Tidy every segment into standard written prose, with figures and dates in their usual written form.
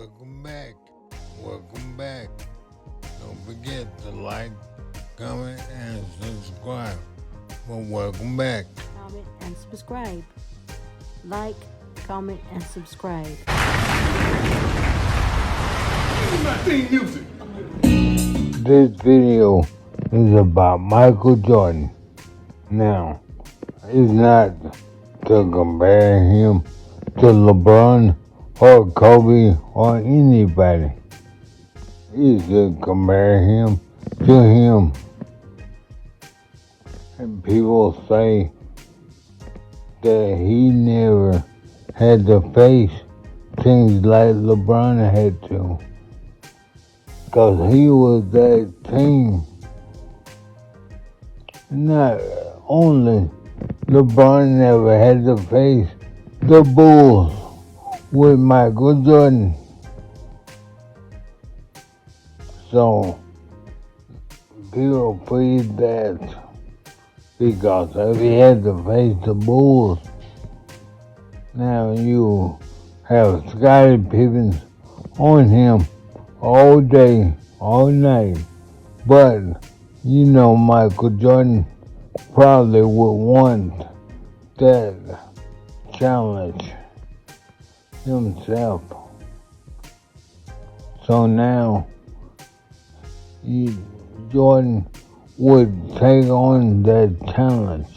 Welcome back. Welcome back. Don't forget to like, comment, and subscribe. Well, welcome back. Comment and subscribe. Like, comment, and subscribe. This video is about Michael Jordan. Now, it's not to compare him to LeBron or Kobe or anybody. It's to compare him to him. And people say that he never had to face things like LeBron had to. Because he was that team. Not only LeBron never had to face the Bulls with Michael Jordan. So, people plead that because if he had to face the Bulls, now you have Scottie Pippen on him all day, all night. But, you know, Michael Jordan probably would want that challenge himself. So now, Jordan would take on that challenge.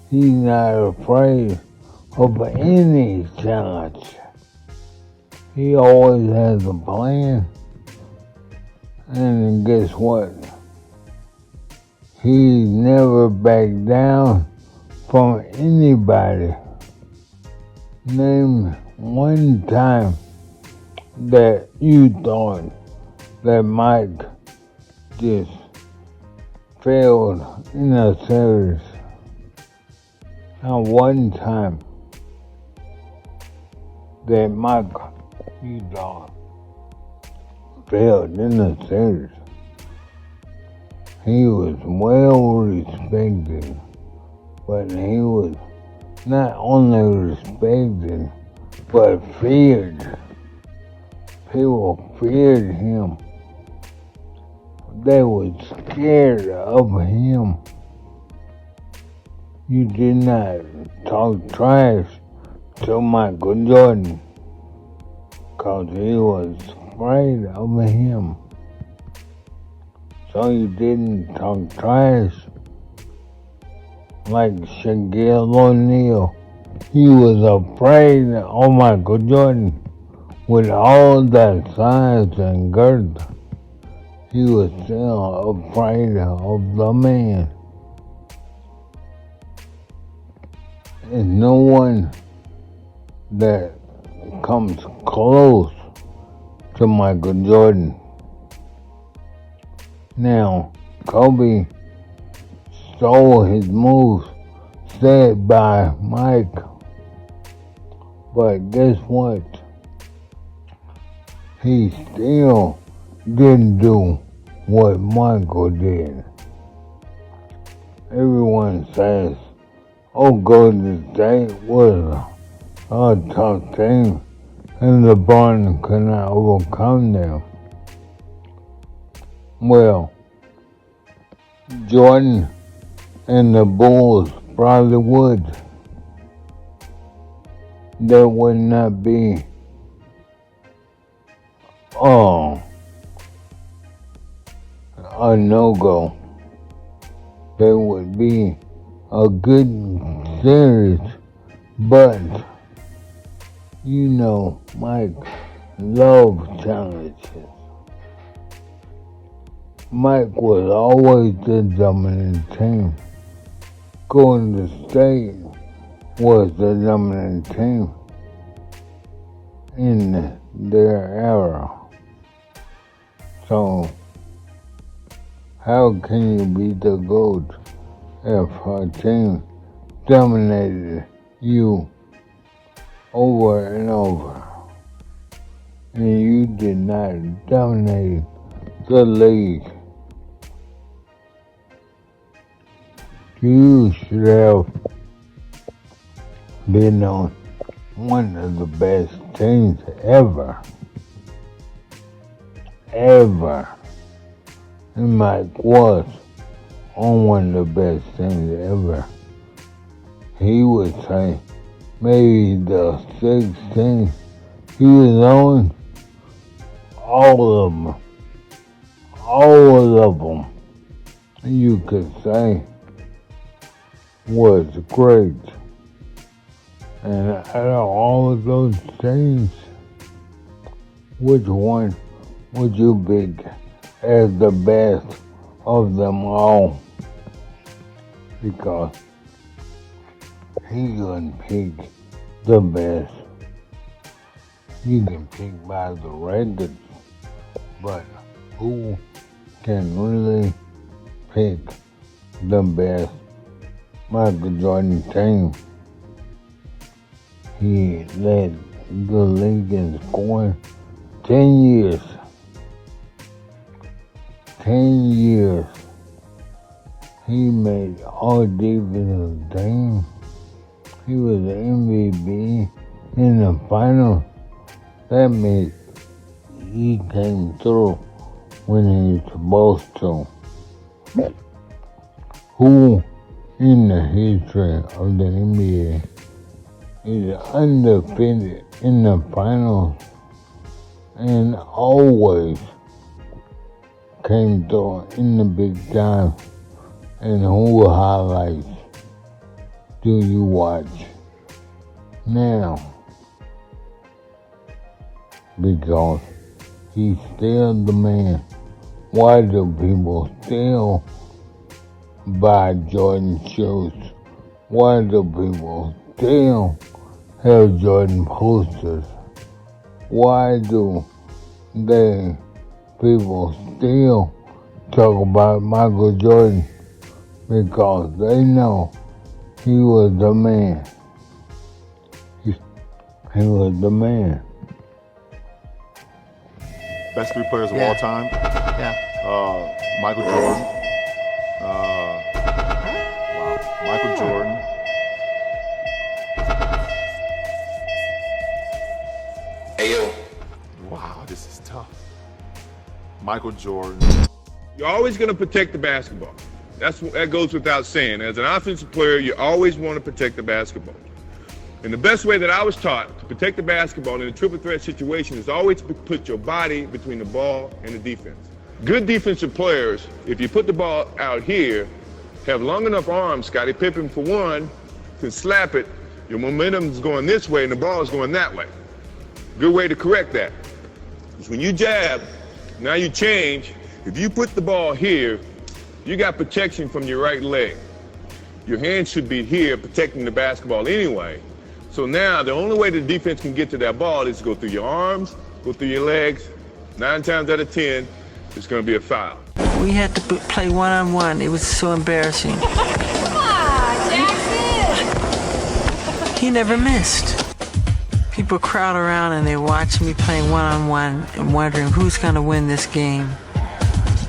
He's not afraid of any challenge. He always has a plan. And guess what? He never backed down from anybody. Name one time that you thought that Mike just failed in a series. Not one time that Mike, you thought, failed in a series. He was well respected, but he was not only respected, but feared. People feared him. They were scared of him. You did not talk trash to Michael Jordan, because he was afraid of him. So you didn't talk trash like Shaquille O'Neal. He was afraid of Michael Jordan with all that size and girth. He was still afraid of the man. And no one that comes close to Michael Jordan. Now, Kobe stole his moves said by Mike. But guess what? He still didn't do what Michael did. Everyone says, Golden State was a tough team and LeBron could not overcome them. Well, Jordan and the Bulls probably would. There would not be a no-go. There would be a good series, but you know, Mike loved challenges. Mike was always the dominant team. Golden State was the dominant team in their era. So, how can you be the GOAT if a team dominated you over and over, and you did not dominate the league? You should have been on one of the best teams ever. ever. And Mike was on one of the best things ever. He would say maybe the 16 he was on, all of them, you could say was great. And out of all of those things, which one would you pick as the best of them all? Because he couldn't pick the best. You can pick by the records, but who can really pick the best Michael Jordan team? He led the league in scoring 10 years. 10 years. He made all defensive team. He was the MVP in the finals. That means he came through when he was supposed to. Who in the history of the NBA is undefeated in the finals and always came through in the big time? And who highlights do you watch now? Because he's still the man. Why do people still buy Jordan shoes? Why do people still have Jordan posters? Why do people still talk about Michael Jordan? Because they know he was the man. He was the man. Best three players of all time? Yeah. Michael Jordan. Wow. Michael Jordan. Ayo. Wow, this is tough. Michael Jordan. You're always going to protect the basketball. That goes without saying. As an offensive player, you always want to protect the basketball. And the best way that I was taught to protect the basketball in a triple threat situation is always put your body between the ball and the defense. Good defensive players, if you put the ball out here, have long enough arms. Scottie Pippen, for one, can slap it. Your momentum is going this way and the ball is going that way. Good way to correct that is when you jab, now you change. If you put the ball here, you got protection from your right leg. Your hand should be here protecting the basketball anyway. So now the only way the defense can get to that ball is to go through your arms, go through your legs. 9 times out of 10, it's going to be a foul. We had to play one-on-one. It was so embarrassing. Come on, Jackson! He never missed. People crowd around and they watch me playing one-on-one and wondering who's going to win this game.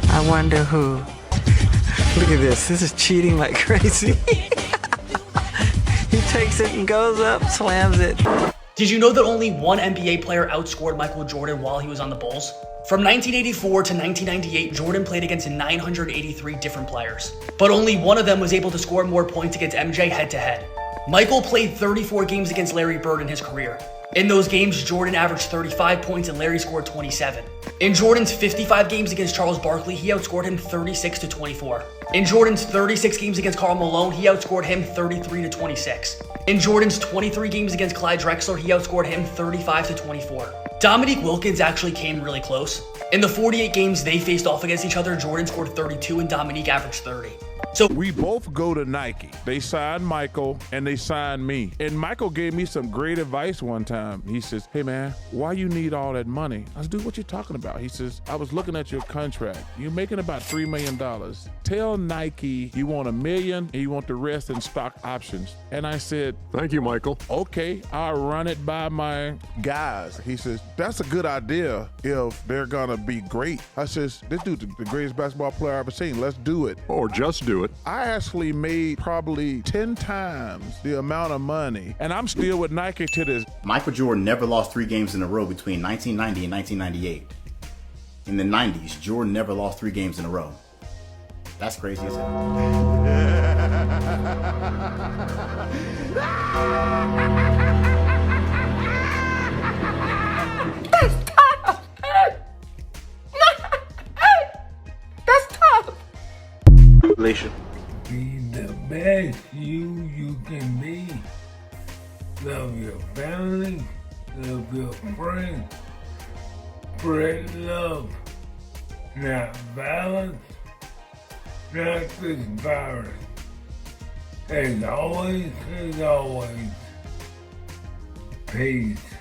I wonder who. Look at this. This is cheating like crazy. He takes it and goes up, slams it. Did you know that only one NBA player outscored Michael Jordan while he was on the Bulls? From 1984 to 1998, Jordan played against 983 different players. But only one of them was able to score more points against MJ head-to-head. Michael played 34 games against Larry Bird in his career. In those games, Jordan averaged 35 points and Larry scored 27. In Jordan's 55 games against Charles Barkley, he outscored him 36-24. In Jordan's 36 games against Karl Malone, he outscored him 33-26. In Jordan's 23 games against Clyde Drexler, he outscored him 35-24. Dominique Wilkins actually came really close. In the 48 games they faced off against each other, Jordan scored 32 and Dominique averaged 30. So we both go to Nike. They signed Michael and they signed me. And Michael gave me some great advice one time. He says, hey man, why you need all that money? I said, dude, what you talking about? He says, I was looking at your contract. You're making about $3 million. Tell Nike you want $1 million and you want the rest in stock options. And I said, thank you, Michael. Okay, I'll run it by my guys. He says, that's a good idea if they're gonna be great. I says, this dude's the greatest basketball player I've ever seen. Let's do it. Or just do it. I actually made probably 10 times the amount of money, and I'm still with Nike to this. Michael Jordan never lost 3 games in a row between 1990 and 1998. In the 90s, Jordan never lost 3 games in a row. That's crazy as hell. Be the best you can be. Love your family, love your friends. Spread love, not violence, not this virus. As always, peace.